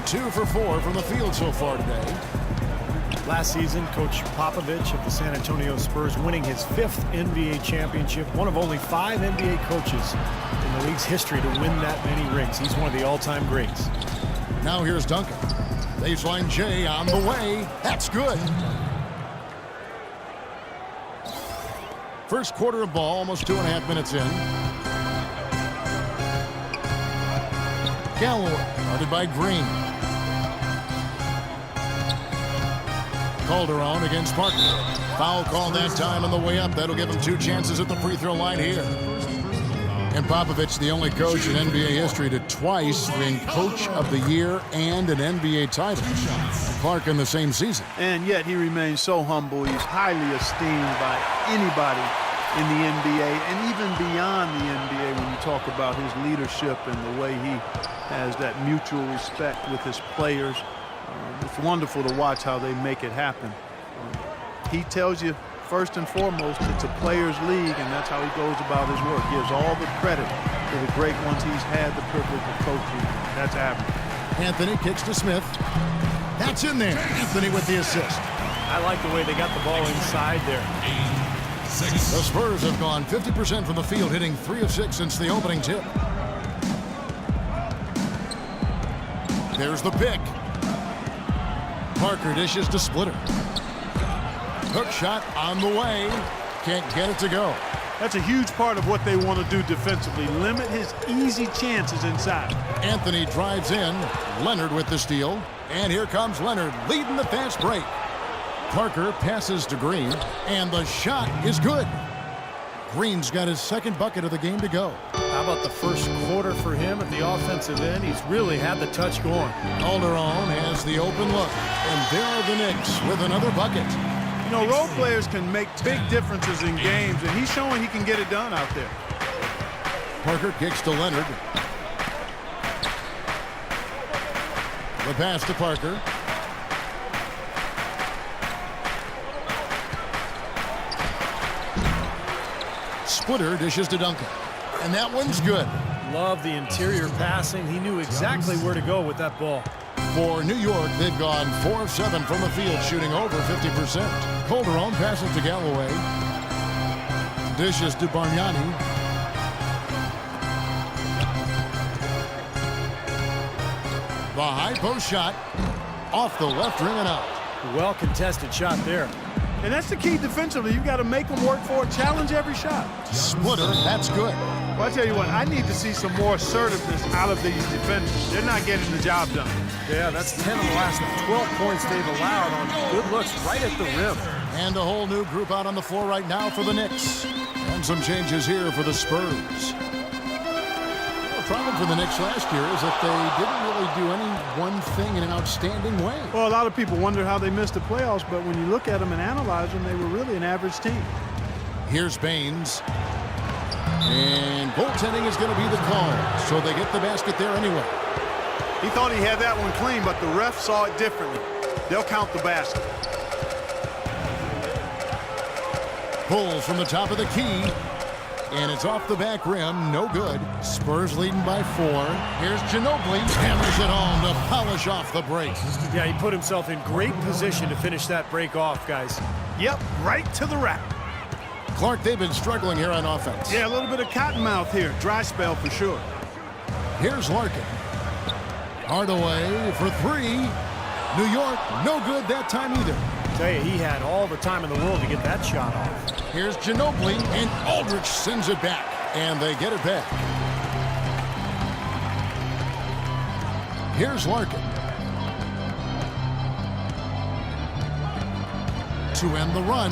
2 for 4 from the field so far today. Last season, Coach Popovich of the San Antonio Spurs winning his 5th NBA championship, one of only 5 NBA coaches in the league's history to win that many rings. He's one of the all-time greats. Now here's Duncan. Baseline J on the way. That's good. First quarter of ball, almost 2.5 minutes in. Galloway, guarded by Green. Calderon against Parker. Foul call that time on the way up. That'll give him 2 chances at the free throw line here. And Popovich, the only coach in NBA history to twice win Coach of the Year and an NBA title. Clark in the same season. And yet he remains so humble. He's highly esteemed by anybody in the NBA and even beyond the NBA when you talk about his leadership and the way he has that mutual respect with his players. It's wonderful to watch how they make it happen. He tells you, first and foremost, it's a players' league, and that's how he goes about his work. Gives all the credit to the great ones he's had the privilege of coaching. That's average. Anthony kicks to Smith. That's in there. Anthony with the assist. I like the way they got the ball inside there. The Spurs have gone 50% from the field, hitting 3 of 6 since the opening tip. There's the pick. Parker dishes to Splitter. Hook shot on the way. Can't get it to go. That's a huge part of what they want to do defensively. Limit his easy chances inside. Anthony drives in. Leonard with the steal. And here comes Leonard leading the fast break. Parker passes to Green. And the shot is good. Green's got his 2nd bucket of the game to go. How about the first quarter for him at the offensive end? He's really had the touch going. Calderon has the open look. And there are the Knicks with another bucket. You know, role players can make big differences in games, and he's showing he can get it done out there. Parker kicks to Leonard. The pass to Parker. Splitter dishes to Duncan. And that one's good. Love the interior passing. He knew exactly where to go with that ball. For New York, they've gone 4 of 7 from the field, shooting over 50%. Calderon passes to Galloway. Dishes to Bargnani. The high post shot off the left rim and out. Well-contested shot there. And that's the key defensively. You've got to make them work for it, challenge every shot. Splitter, that's good. Well, I tell you what, I need to see some more assertiveness out of these defenders. They're not getting the job done. Yeah, that's 10 of the last 12 points they've allowed on good looks right at the rim. And a whole new group out on the floor right now for the Knicks. And some changes here for the Spurs. The problem for the Knicks last year is that they didn't really do any one thing in an outstanding way. Well, a lot of people wonder how they missed the playoffs, but when you look at them and analyze them, they were really an average team. Here's Baines. And goaltending is going to be the call, so they get the basket there anyway. He thought he had that one clean, but the ref saw it differently. They'll count the basket. Pulls from the top of the key. And it's off the back rim. No good. Spurs leading by 4. Here's Ginobili. Hammers it home to polish off the break. Yeah, he put himself in great position to finish that break off, guys. Yep, right to the rack. Clark, they've been struggling here on offense. Yeah, a little bit of cottonmouth here. Dry spell for sure. Here's Larkin. Hardaway for 3. New York, no good that time either. I tell you, he had all the time in the world to get that shot off. Here's Ginobili, and Aldridge sends it back, and they get it back. Here's Larkin. To end the run.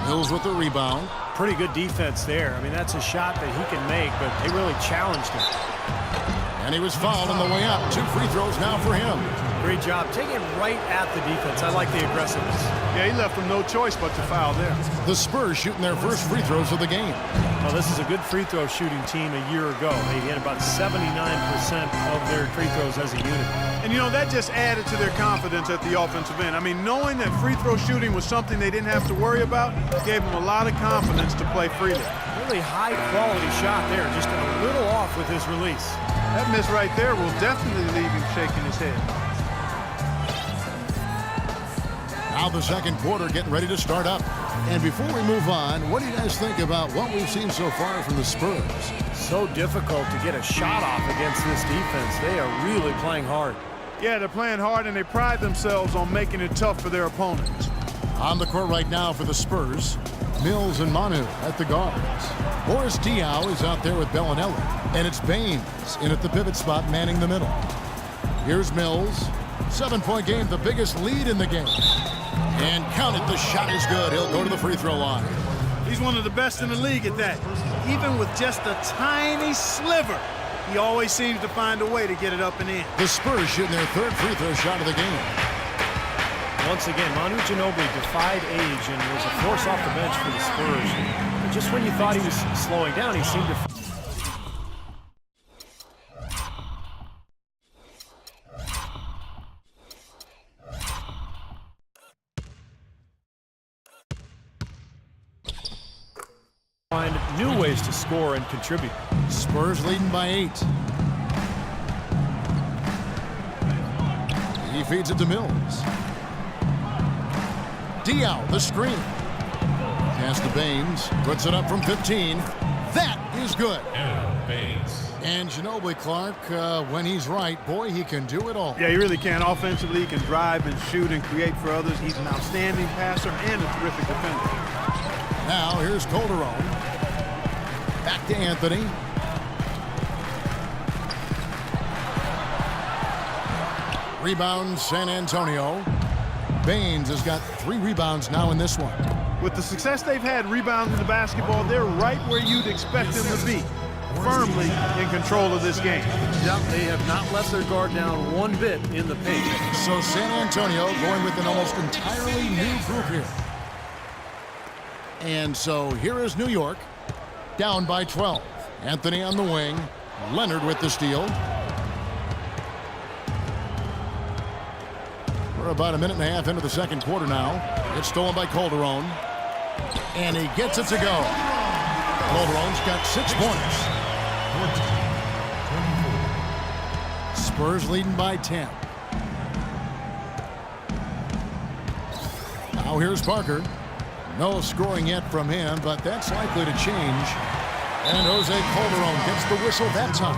Hills with the rebound. Pretty good defense there. I mean, that's a shot that he can make, but they really challenged him. And he was fouled on the way up. 2 free throws now for him. Great job. Taking right at the defense. I like the aggressiveness. Yeah, he left them no choice but to foul there. The Spurs shooting their first free throws of the game. Well, this is a good free throw shooting team a year ago. They hit about 79% of their free throws as a unit. And, you know, that just added to their confidence at the offensive end. I mean, knowing that free throw shooting was something they didn't have to worry about gave them a lot of confidence to play freely. Really high-quality shot there, just a little off with his release. That miss right there will definitely leave him shaking his head. Now the second quarter getting ready to start up. And before we move on, what do you guys think about what we've seen so far from the Spurs? So difficult to get a shot off against this defense. They are really playing hard. Yeah, they're playing hard, and they pride themselves on making it tough for their opponents. On the court right now for the Spurs, Mills and Manu at the guards. Boris Diaw is out there with Bellinelli, and it's Baines in at the pivot spot manning the middle. Here's Mills. 7-point game, the biggest lead in the game. And count it, the shot is good. He'll go to the free throw line. He's one of the best in the league at that. Even with just a tiny sliver, he always seems to find a way to get it up and in. The Spurs shooting their third free throw shot of the game. Once again, Manu Ginobili defied age and was a force off the bench for the Spurs. But just when you thought he was slowing down, he seemed to... find new ways to score and contribute. Spurs leading by 8. He feeds it to Mills. Diaw, the screen. Pass to Baines. Puts it up from 15. That is good. And Ginobili, Clark, when he's right, boy, he can do it all. Yeah, he really can. Offensively, he can drive and shoot and create for others. He's an outstanding passer and a terrific defender. Now, here's Calderon. Back to Anthony. Rebound, San Antonio. Baines has got 3 rebounds now in this one. With the success they've had rebounding the basketball, they're right where you'd expect them to be, firmly in control of this game. Yep, they have not let their guard down one bit in the paint. So San Antonio going with an almost entirely new group here. And so here is New York, down by 12. Anthony on the wing. Leonard with the steal. We're about a minute and a half into the second quarter now. It's stolen by Calderon. And he gets it to go. Calderon's got 6 points. Spurs leading by 10. Now here's Parker. No scoring yet from him, but that's likely to change. And Jose Calderon gets the whistle that time.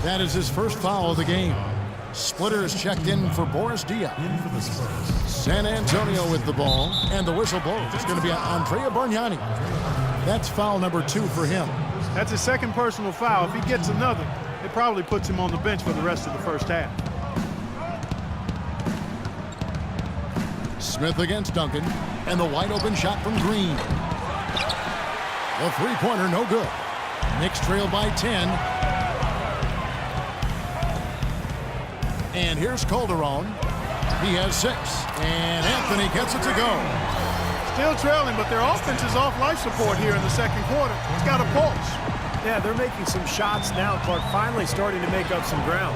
That is his first foul of the game. Splitter is checked in for Boris Diaw. San Antonio with the ball, and the whistle blows. It's going to be Andrea Bargnani. That's foul number 2 for him. That's his second personal foul. If he gets another, it probably puts him on the bench for the rest of the first half. Smith against Duncan, and the wide open shot from Green. The three-pointer no good. Knicks trail by 10. And here's Calderon. He has 6. And Anthony gets it to go. Still trailing, but their offense is off life support here in the second quarter. It's got a pulse. Yeah, they're making some shots now. Clark finally starting to make up some ground.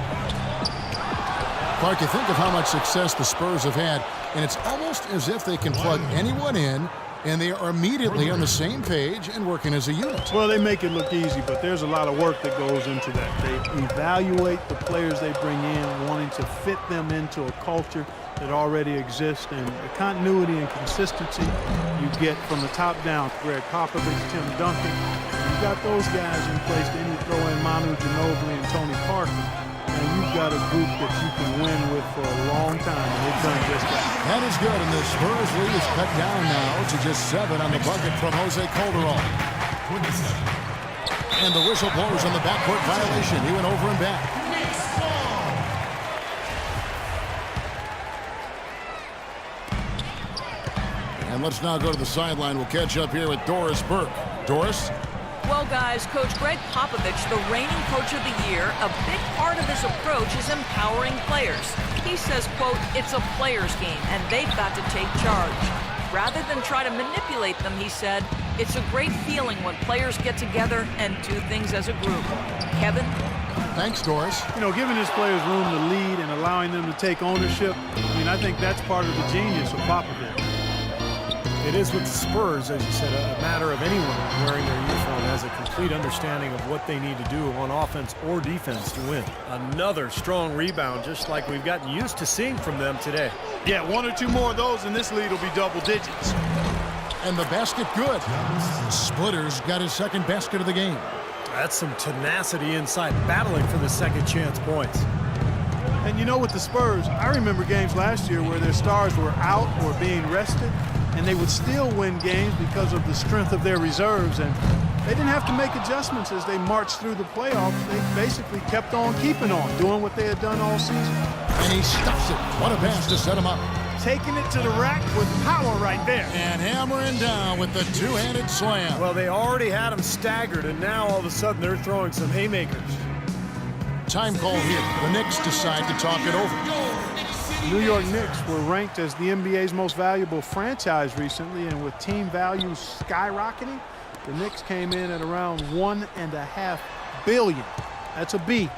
Clark, you think of how much success the Spurs have had, and it's almost as if they can plug anyone in, and they are immediately on the same page and working as a unit. Well, they make it look easy, but there's a lot of work that goes into that. They evaluate the players they bring in, wanting to fit them into a culture that already exists, and the continuity and consistency you get from the top down. Greg Popovich, Tim Duncan, you got those guys in place. Then you throw in Manu Ginobili and Tony Parker, and you've got a group that you can win with for a long time, and they've done just that. That is good, and the Spurs lead is cut down now to just 7 on the bucket from Jose Calderon. And the whistle blows on the backcourt violation. He went over and back. And let's now go to the sideline. We'll catch up here with Doris Burke. Doris? Well, guys, Coach Greg Popovich, the reigning coach of the year, a big part of his approach is empowering players. He says, quote, it's a player's game, and they've got to take charge. Rather than try to manipulate them, he said, it's a great feeling when players get together and do things as a group. Kevin? Thanks, Doris. You know, giving his players room to lead and allowing them to take ownership, I mean, I think that's part of the genius of Popovich. It is with the Spurs, as you said, a matter of anyone wearing their uniform has a complete understanding of what they need to do on offense or defense to win. Another strong rebound, just like we've gotten used to seeing from them today. Yeah, one or two more of those and this lead will be double digits. And the basket good. Splitter's got his second basket of the game. That's some tenacity inside, battling for the second chance points. And you know, with the Spurs, I remember games last year where their stars were out or being rested, and they would still win games because of the strength of their reserves. And they didn't have to make adjustments as they marched through the playoffs. They basically kept on keeping on, doing what they had done all season. And he stuffs it. What a pass to set him up. Taking it to the rack with power right there. And hammering down with the two-handed slam. Well, they already had him staggered, and now all of a sudden they're throwing some haymakers. Time call here. The Knicks decide to talk it over. The New York Knicks were ranked as the NBA's most valuable franchise recently, and with team values skyrocketing, the Knicks came in at around $1.5 billion. That's a B,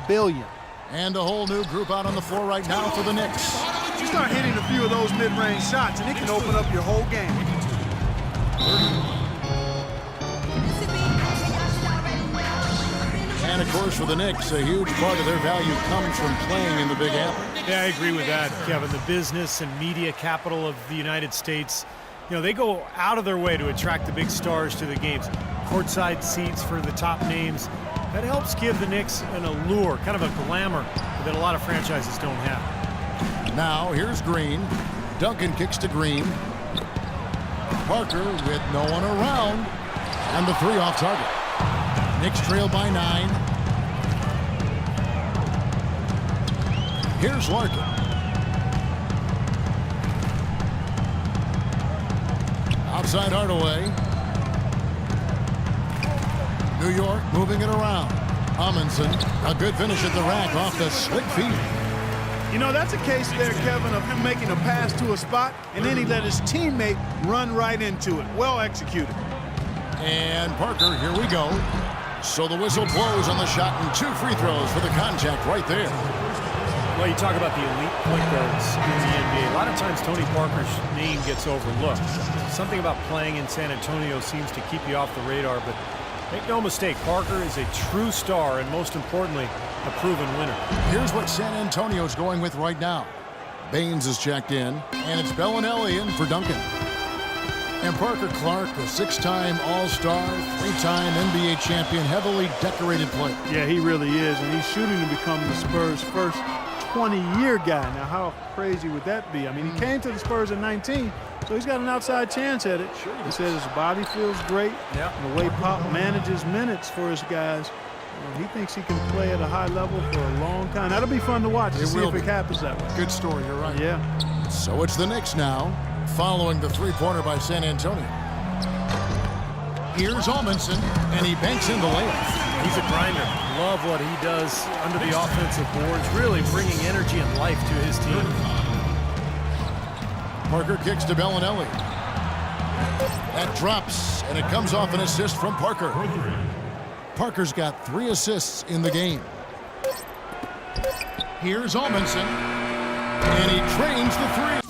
billion. And a whole new group out on the floor right now for the Knicks. You start hitting a few of those mid-range shots, and it can open up your whole game. And, of course, for the Knicks, a huge part of their value comes from playing in the Big Apple. Yeah, I agree with that, Kevin. The business and media capital of the United States, you know, they go out of their way to attract the big stars to the games. Courtside seats for the top names. That helps give the Knicks an allure, kind of a glamour that a lot of franchises don't have. Now, here's Green. Duncan kicks to Green. Parker with no one around. And the three off target. Knicks trail by 9. Here's Larkin. Outside Hardaway. New York moving it around. Amundson, a good finish at the rack off the slick feed. You know, that's a case there, Kevin, of him making a pass to a spot, and then he let his teammate run right into it. Well executed. And Parker, here we go. So the whistle blows on the shot and 2 free throws for the contact right there. Well, you talk about the elite point guards in the NBA. A lot of times Tony Parker's name gets overlooked. Something about playing in San Antonio seems to keep you off the radar, but make no mistake, Parker is a true star and, most importantly, a proven winner. Here's what San Antonio's going with right now. Baines is checked in, and it's Bellinelli in for Duncan. And Parker Clark, a 6-time All-Star, 3-time NBA champion, heavily decorated player. Yeah, he really is, and he's shooting to become the Spurs' first 20-year guy. Now, how crazy would that be? I mean, he came to the Spurs at 19, so he's got an outside chance at it. Sure. He says his body feels great. Yeah. And the way Pop manages minutes for his guys, he thinks he can play at a high level for a long time. That'll be fun to watch to see if it happens that way. Good story, you're right. Yeah. So it's the Knicks now, following the three-pointer by San Antonio. Here's Amundson, and he banks in the layup. He's a grinder. Love what he does under the offensive boards, really bringing energy and life to his team. Parker kicks to Bellinelli. That drops, and it comes off an assist from Parker. Parker's got 3 assists in the game. Here's Amundson, and he trains the 3.